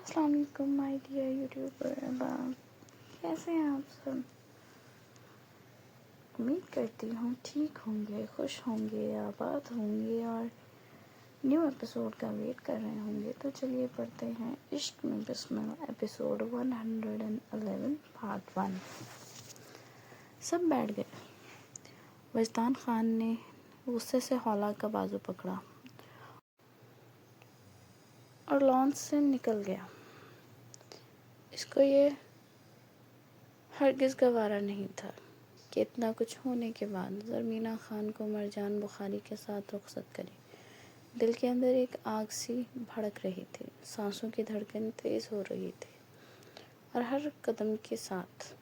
السلام علیکم my dear YouTuber, کیسے ہیں آپ سب؟ امید کرتی ہوں ٹھیک ہوں گے، خوش ہوں گے، آباد ہوں گے اور نیو ایپیسوڈ کا ویٹ کر رہے ہوں گے۔ تو چلیے پڑھتے ہیں عشق میں بسمل ایپیسوڈ 111 پارٹ 1۔ سب بیٹھ گئے۔ وجدان خان نے غصے سے حولا کا بازو پکڑا اور لانچ سے نکل گیا۔ اس کو یہ ہرگز گوارا نہیں تھا کہ اتنا کچھ ہونے کے بعد زرمینہ خان کو مرجان بخاری کے ساتھ رخصت کرے۔ دل کے اندر ایک آگ سی بھڑک رہی تھی، سانسوں کی دھڑکن تیز ہو رہی تھی اور ہر قدم کے ساتھ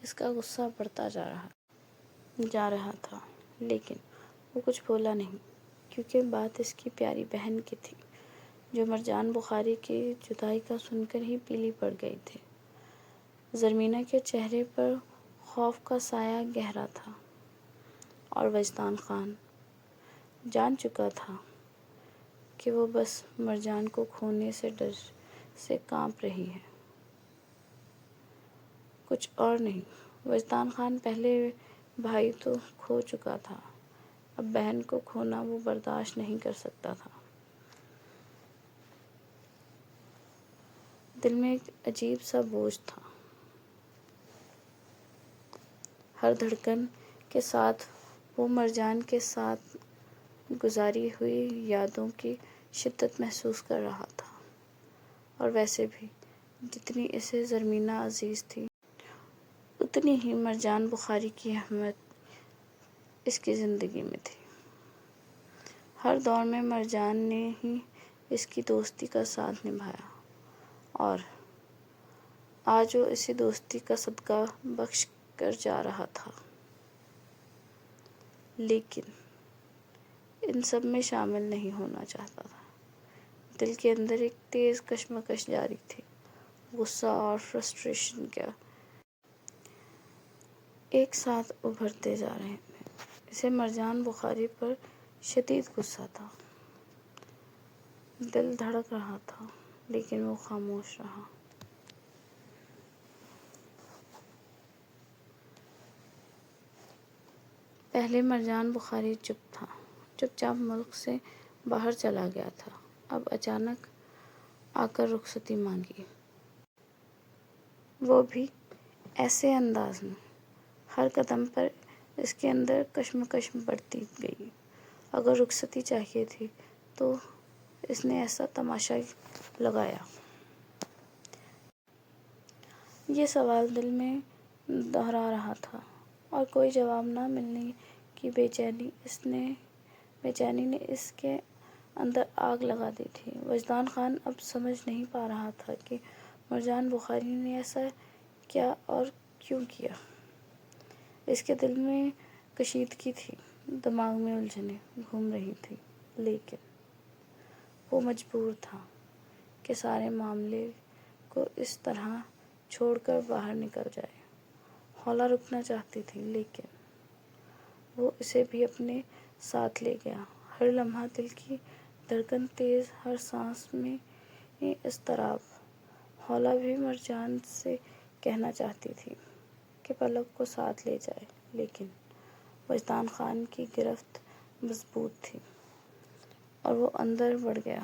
اس کا غصہ بڑھتا جا رہا تھا، لیکن وہ کچھ بولا نہیں، کیونکہ بات اس کی پیاری بہن کی تھی جو مرجان بخاری کی جدائی کا سن کر ہی پیلی پڑ گئی تھی۔ زرمینہ کے چہرے پر خوف کا سایہ گہرا تھا اور وجدان خان جان چکا تھا کہ وہ بس مرجان کو کھونے سے ڈر سے کانپ رہی ہے، کچھ اور نہیں۔ وجدان خان پہلے بھائی تو کھو چکا تھا، اب بہن کو کھونا وہ برداشت نہیں کر سکتا تھا۔ دل میں ایک عجیب سا بوجھ تھا۔ ہر دھڑکن کے ساتھ وہ مرجان کے ساتھ گزاری ہوئی یادوں کی شدت محسوس کر رہا تھا، اور ویسے بھی جتنی اسے زرمینہ عزیز تھی، اتنی ہی مرجان بخاری کی اہمیت اس کی زندگی میں تھی۔ ہر دور میں مرجان نے ہی اس کی دوستی کا ساتھ نبھایا اور آج وہ اسی دوستی کا صدقہ بخش کر جا رہا تھا، لیکن ان سب میں شامل نہیں ہونا چاہتا تھا۔ دل کے اندر ایک تیز کشمکش جاری تھی، غصہ اور فرسٹریشن کا ایک ساتھ ابھرتے جا رہے تھے۔ اسے مرجان بخاری پر شدید غصہ تھا۔ دل دھڑک رہا تھا، لیکن وہ خاموش رہا۔ پہلے مرجان بخاری چپ چاپ ملک سے باہر چلا گیا تھا، اب اچانک آ کر رخصتی مانگی، وہ بھی ایسے انداز میں۔ ہر قدم پر اس کے اندر کشمکش بڑھتی گئی۔ اگر رخصتی چاہیے تھی تو اس نے ایسا تماشا لگایا۔ یہ سوال دل میں دہرا رہا تھا اور کوئی جواب نہ ملنے کی بے چینی نے اس کے اندر آگ لگا دی تھی۔ وجدان خان اب سمجھ نہیں پا رہا تھا کہ مرجان بخاری نے ایسا کیا اور کیوں کیا۔ اس کے دل میں کشیدگی تھی، دماغ میں الجھنیں گھوم رہی تھیں، لیکن وہ مجبور تھا کہ سارے معاملے کو اس طرح چھوڑ کر باہر نکل جائے۔ حولا رکنا چاہتی تھی، لیکن وہ اسے بھی اپنے ساتھ لے گیا۔ ہر لمحہ دل کی دھڑکن تیز، ہر سانس میں اضطراب۔ حولا بھی مرجان سے کہنا چاہتی تھی کہ پلک کو ساتھ لے جائے، لیکن وجدان خان کی گرفت مضبوط تھی اور وہ اندر بڑھ گیا،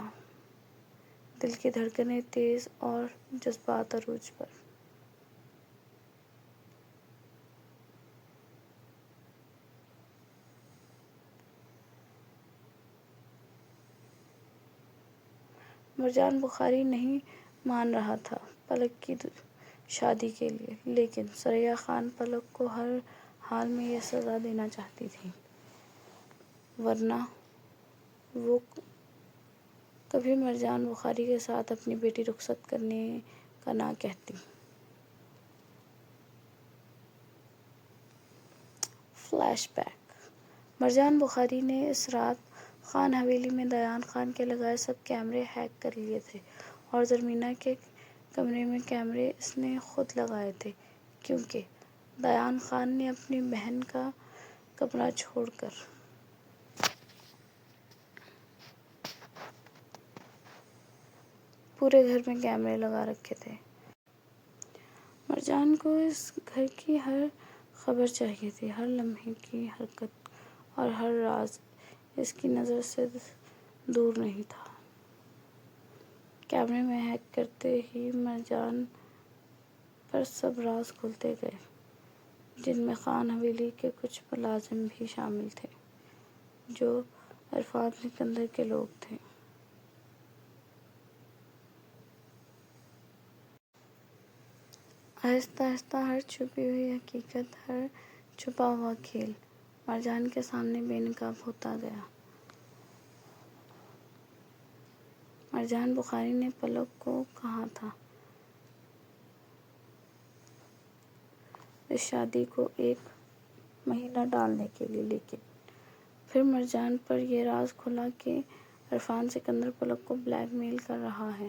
دل کی دھڑکنیں تیز اور جذبات عروج پر۔ مرجان بخاری نہیں مان رہا تھا پلک کی شادی کے لیے، لیکن ثریا خان پلک کو ہر حال میں یہ سزا دینا چاہتی تھی، ورنہ وہ کبھی مرجان بخاری کے ساتھ اپنی بیٹی رخصت کرنے کا نہ کہتی۔ Flash back. مرجان بخاری نے اس رات خان حویلی میں دیان خان کے لگائے سب کیمرے ہیک کر لیے تھے اور زرمینہ کے کمرے میں کیمرے اس نے خود لگائے تھے، کیونکہ دیان خان نے اپنی بہن کا کمرہ چھوڑ کر پورے گھر میں کیمرے لگا رکھے تھے۔ مرجان کو اس گھر کی ہر خبر چاہیے تھی، ہر لمحے کی حرکت اور ہر راز اس کی نظر سے دور نہیں تھا۔ کیمرے میں ہیک کرتے ہی مرجان پر سب راز کھلتے گئے، جن میں خان حویلی کے کچھ ملازم بھی شامل تھے جو عرفان سکندر کے لوگ تھے۔ آہستہ آہستہ ہر چھپی ہوئی حقیقت، ہر چھپا ہوا کھیل مرجان کے سامنے بے نقاب ہوتا گیا۔ مرجان بخاری نے پلک کو کہا تھا اس شادی کو 1 مہینہ ٹالنے کے لیے، لیکن پھر مرجان پر یہ راز کھلا کہ عرفان سکندر پلک کو بلیک میل کر رہا ہے،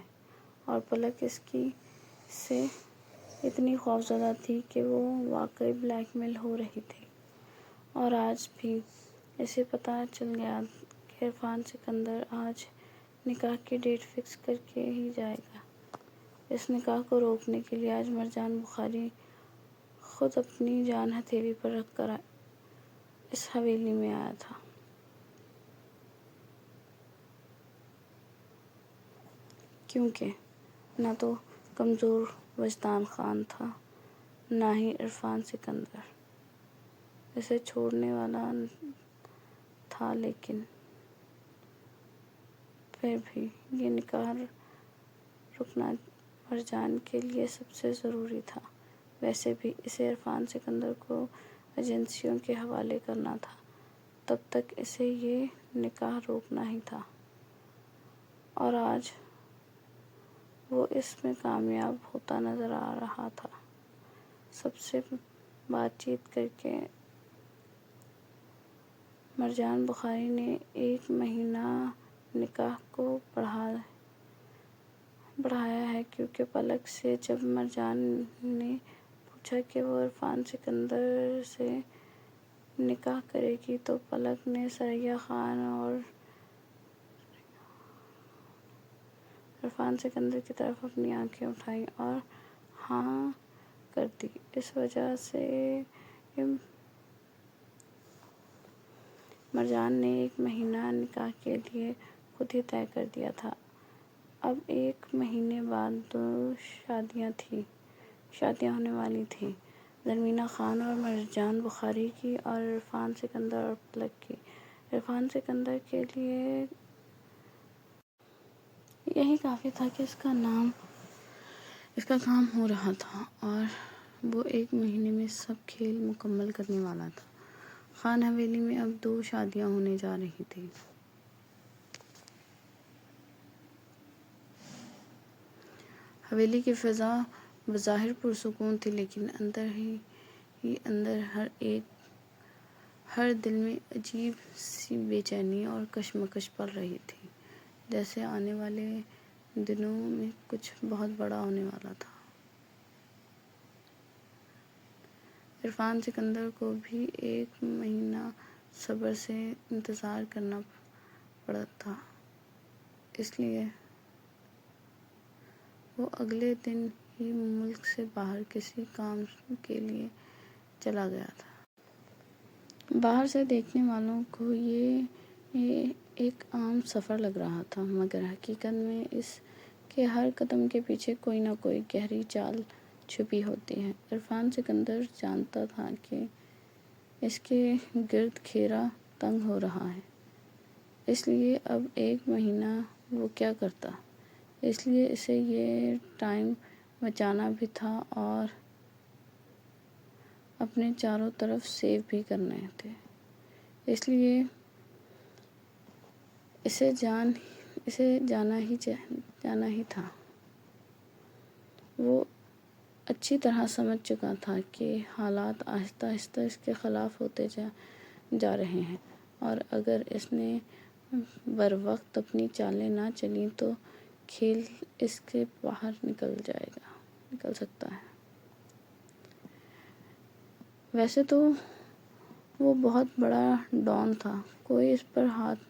اور پلک اس سے اتنی خوفزدہ تھی کہ وہ واقعی بلیک میل ہو رہی تھی۔ اور آج بھی اسے پتہ چل گیا کہ عرفان سکندر آج نکاح کی ڈیٹ فکس کر کے ہی جائے گا۔ اس نکاح کو روکنے کے لیے آج مرجان بخاری خود اپنی جان ہتھیلی پر رکھ کر اس حویلی میں آیا تھا۔ کیونکہ نہ تو کمزور وجدان خان تھا، نہ ہی عرفان سکندر اسے چھوڑنے والا تھا، لیکن پھر بھی یہ نکاح رکنا مرجان کے لیے سب سے ضروری تھا۔ ویسے بھی اسے عرفان سکندر کو ایجنسیوں کے حوالے کرنا تھا، تب تک اسے یہ نکاح روکنا ہی تھا، اور آج وہ اس میں کامیاب ہوتا نظر آ رہا تھا۔ سب سے بات چیت کر کے مرجان بخاری نے 1 مہینہ نکاح کو بڑھایا ہے، کیونکہ پلک سے جب مرجان نے پوچھا کہ وہ عرفان سکندر سے نکاح کرے گی تو پلک نے ثریا خان اور عرفان سکندر کی طرف اپنی آنکھیں اٹھائیں اور ہاں کر دی۔ اس وجہ سے مرجان نے 1 مہینہ نکاح کے لیے خود ہی طے کر دیا تھا۔ اب 1 مہینے بعد 2 شادیاں ہونے والی تھیں، زرمینہ خان اور مرجان بخاری کی، اور عرفان سکندر اور پلک کی۔ عرفان سکندر کے لیے یہی کافی تھا کہ اس کا کام ہو رہا تھا اور وہ 1 مہینے میں سب کھیل مکمل کرنے والا تھا۔ خان حویلی میں اب 2 شادیاں ہونے جا رہی تھیں۔ حویلی کی فضا بظاہر پرسکون تھی، لیکن اندر ہی اندر ہر دل میں عجیب سی بے چینی اور کشمکش پل رہی تھی، جیسے آنے والے دنوں میں کچھ بہت بڑا ہونے والا تھا۔ عرفان سکندر کو بھی 1 مہینہ صبر سے انتظار کرنا پڑا تھا، اس لیے وہ اگلے دن ہی ملک سے باہر کسی کام کے لیے چلا گیا تھا۔ باہر سے دیکھنے والوں کو یہ ایک عام سفر لگ رہا تھا، مگر حقیقت میں اس کے ہر قدم کے پیچھے کوئی نہ کوئی گہری چال چھپی ہوتی ہے۔ عرفان سکندر جانتا تھا کہ اس کے گرد گھیرا تنگ ہو رہا ہے، اس لیے اب 1 مہینہ وہ کیا کرتا، اس لیے اسے یہ ٹائم بچانا بھی تھا اور اپنے چاروں طرف سیو بھی کرنے تھے، اس لیے اسے جانا ہی تھا۔ وہ اچھی طرح سمجھ چکا تھا کہ حالات آہستہ آہستہ اس کے خلاف ہوتے جا رہے ہیں، اور اگر اس نے بروقت اپنی چالیں نہ چلیں تو کھیل اس کے باہر نکل سکتا ہے۔ ویسے تو وہ بہت بڑا ڈان تھا، کوئی اس پر ہاتھ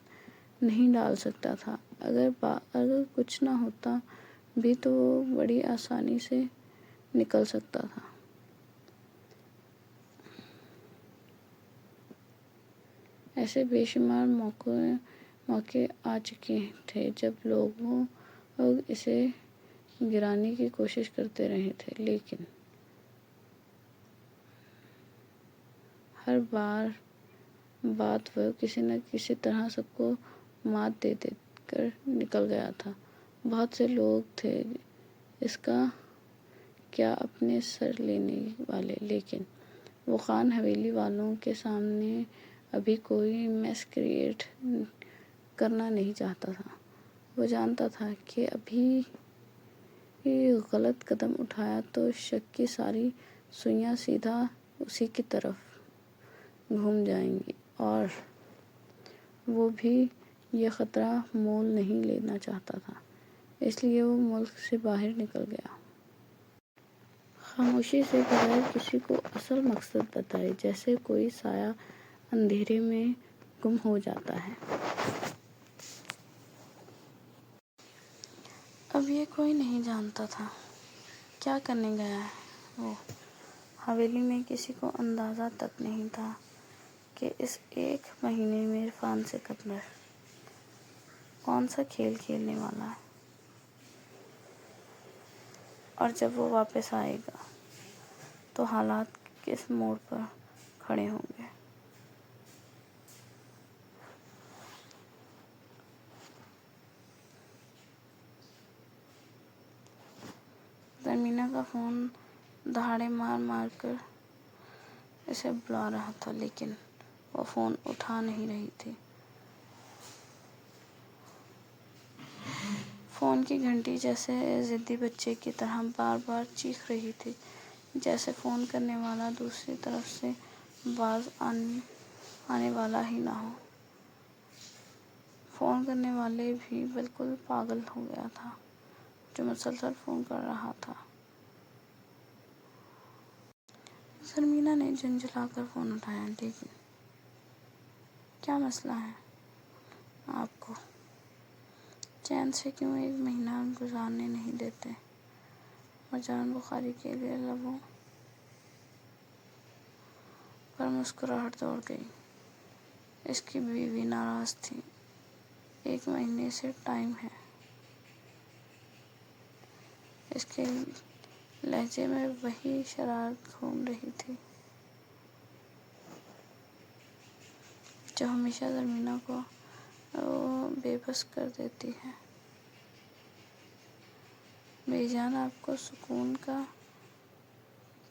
نہیں ڈال سکتا تھا۔ اگر کچھ نہ ہوتا بھی تو وہ بڑی آسانی سے نکل سکتا تھا۔ ایسے بے شمار موقع آ چکے تھے جب لوگ اسے گرانے کی کوشش کرتے رہے تھے، لیکن ہر بات وہ کسی نہ کسی طرح سب کو مات دے کر نکل گیا تھا۔ بہت سے لوگ تھے اس کا کیا اپنے سر لینے والے، لیکن وہ خان حویلی والوں کے سامنے ابھی کوئی میسکریڈ کرنا نہیں چاہتا تھا۔ وہ جانتا تھا کہ ابھی غلط قدم اٹھایا تو شک کی ساری سوئیاں سیدھا اسی کی طرف گھوم جائیں گی، اور وہ بھی یہ خطرہ مول نہیں لینا چاہتا تھا، اس لیے وہ ملک سے باہر نکل گیا۔ خاموشی سے، بغیر کسی کو اصل مقصد بتائے، جیسے کوئی سایہ اندھیرے میں گم ہو جاتا ہے۔ اب یہ کوئی نہیں جانتا تھا کیا کرنے گیا ہے وہ۔ حویلی میں کسی کو اندازہ تک نہیں تھا کہ اس ایک مہینے میں عرفان سکندر کون سا کھیل کھیلنے والا ہے، اور جب وہ واپس آئے گا تو حالات کس موڑ پر کھڑے ہوں گے۔ زرمینا کا فون دہاڑے مار مار کر اسے بلا رہا تھا، لیکن وہ فون اٹھا نہیں رہی تھی۔ فون کی گھنٹی جیسے ضدی بچے کی طرح بار بار چیخ رہی تھی، جیسے فون کرنے والا دوسری طرف سے باز آنے والا ہی نہ ہو۔ فون کرنے والا بھی بالکل پاگل ہو گیا تھا جو مسلسل فون کر رہا تھا۔ زرمینا نے جھنجھلا کر فون اٹھایا، لیکن کیا مسئلہ ہے آپ کو؟ چین سے کیوں ایک مہینہ گزارنے نہیں دیتے؟ مرجان بخاری کے لیے لبوں پر مسکراہٹ دوڑ گئی۔ اس کی بیوی ناراض تھی۔ 1 مہینے سے ٹائم ہے۔ اس کے لہجے میں وہی شرارت گھوم رہی تھی جو ہمیشہ زرمینا کو بے بس کر دیتی ہے۔ بھائی جان، آپ کو سکون کا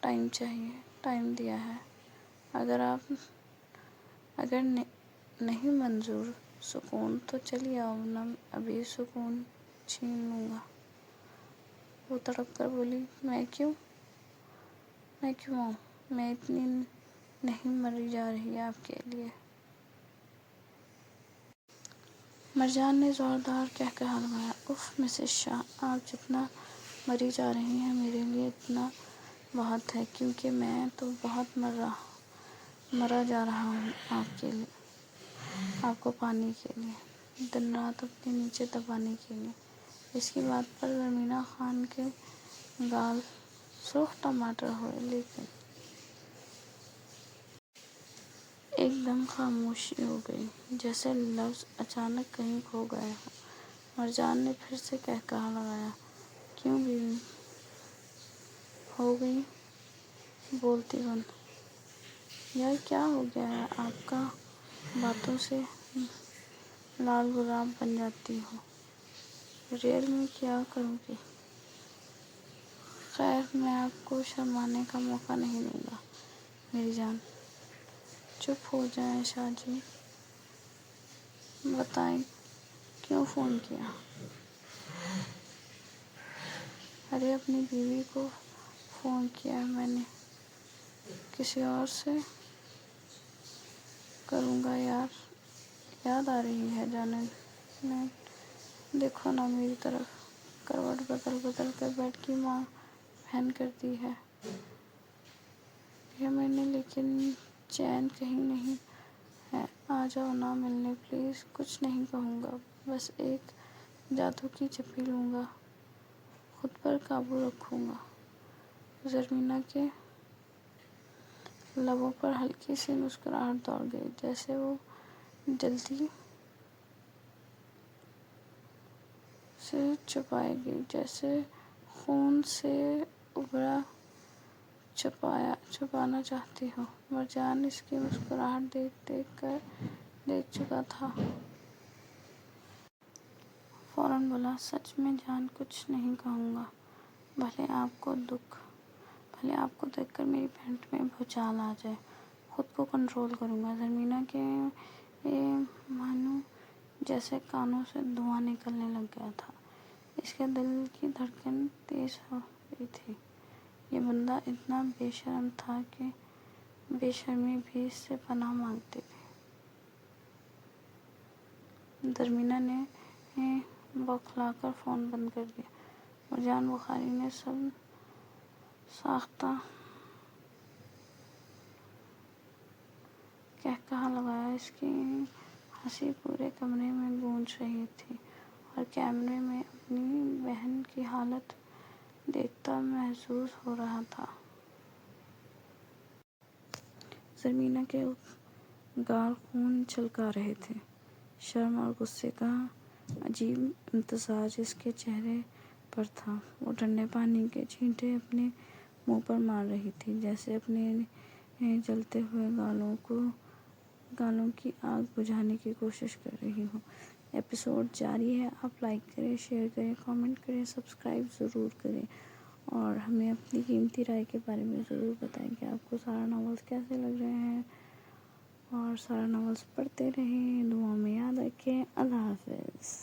ٹائم چاہیے، ٹائم دیا ہے۔ اگر نہیں منظور سکون تو چلی آؤ، ورنہ ابھی سکون چھین لوں گا۔ وہ تڑپ کر بولی، میں کیوں آؤں؟ میں اتنی نہیں مری جا رہی آپ کے لیے۔ مرجان نے زوردار قہقہہ لگایا، اف مسز شاہ، آپ جتنا مری جا رہی ہیں میرے لیے اتنا بہت ہے، کیونکہ میں تو بہت مرا جا رہا ہوں آپ کے لیے، آپ کو پانے کے لیے، دن رات اپنے نیچے دبانے کے لیے۔ اس کی بات پر زرمینا خان کے گال سرخ ٹماٹر ہوئے، لیکن ایک دم خاموشی ہو گئی، جیسے لفظ اچانک کہیں کھو گئے ہوں۔ مرجان نے پھر سے قہقہہ لگایا، کیوں بیوی؟ ہو گئی بولتی بند؟ یار کیا ہو گیا ہے آپ کا؟ باتوں سے لال گلاب بن جاتی ہو۔ ریئل میں کیا کروں گی؟ خیر، میں آپ کو شرمانے کا موقع نہیں دوں گا میری جان۔ چپ ہو جائیں شاہ جی، بتائیں کیوں فون کیا؟ ارے اپنی بیوی کو فون کیا ہے میں نے، کسی اور سے کروں گا یار، یاد آ رہی ہے جانے، دیکھو نا میری طرف۔ کروٹ بدل بدل کر بیڈ کی ماں پہن کر دی ہے میں نے، لیکن چین کہیں نہیں ہے۔ آ جاؤ نا ملنے پلیز۔ کچھ نہیں کہوں گا، بس ایک جادو کی چپی لوں گا۔ خود پر قابو رکھوں گا۔ زرمینہ کے لبوں پر ہلکی سی مسکراہٹ دوڑ گئی، جیسے وہ جلدی سے چھپائے گی، جیسے خون سے ابھرا چھپانا چاہتی ہو۔ مرجان اس کی مسکراہٹ دیکھ چکا تھا۔ فوراً بولا، سچ میں جان کچھ نہیں کہوں گا، بھلے آپ کو دیکھ کر میری پینٹ میں بھوچال آ جائے، خود کو کنٹرول کروں گا۔ زرمینہ کے مانو جیسے کانوں سے دھواں نکلنے لگ گیا تھا، اس کے دل کی دھڑکن تیز ہو گئی تھی۔ یہ بندہ اتنا بے شرم تھا کہ بے شرمی بھی اس سے پناہ مانگتی تھی۔ زرمینہ نے بوکھلا کر فون بند کر دیا۔ مرجان بخاری نے سب ساختہ قہقہہ لگایا۔ اس کی ہنسی پورے کمرے میں گونج رہی تھی اور کیمرے میں اپنی بہن کی حالت دیکھتا محسوس ہو رہا تھا۔ زرمینہ کے گال خون چھلکا رہے تھے۔ شرم اور غصے کا عجیب امتزاج اس کے چہرے پر تھا۔ وہ ٹھنڈے پانی کے چھینٹے اپنے منہ پر مار رہی تھی، جیسے اپنے جلتے ہوئے گالوں کی آگ بجھانے کی کوشش کر رہی ہو۔ ایپیسوڈ جاری ہے، آپ لائک کریں، شیئر کریں، کامنٹ کریں، سبسکرائب ضرور کریں اور ہمیں اپنی قیمتی رائے کے بارے میں ضرور بتائیں کہ آپ کو سارا ناولز کیسے لگ رہے ہیں، اور سارا ناولز پڑھتے رہیں، دعاؤں میں یاد رکھیں۔ اللہ حافظ۔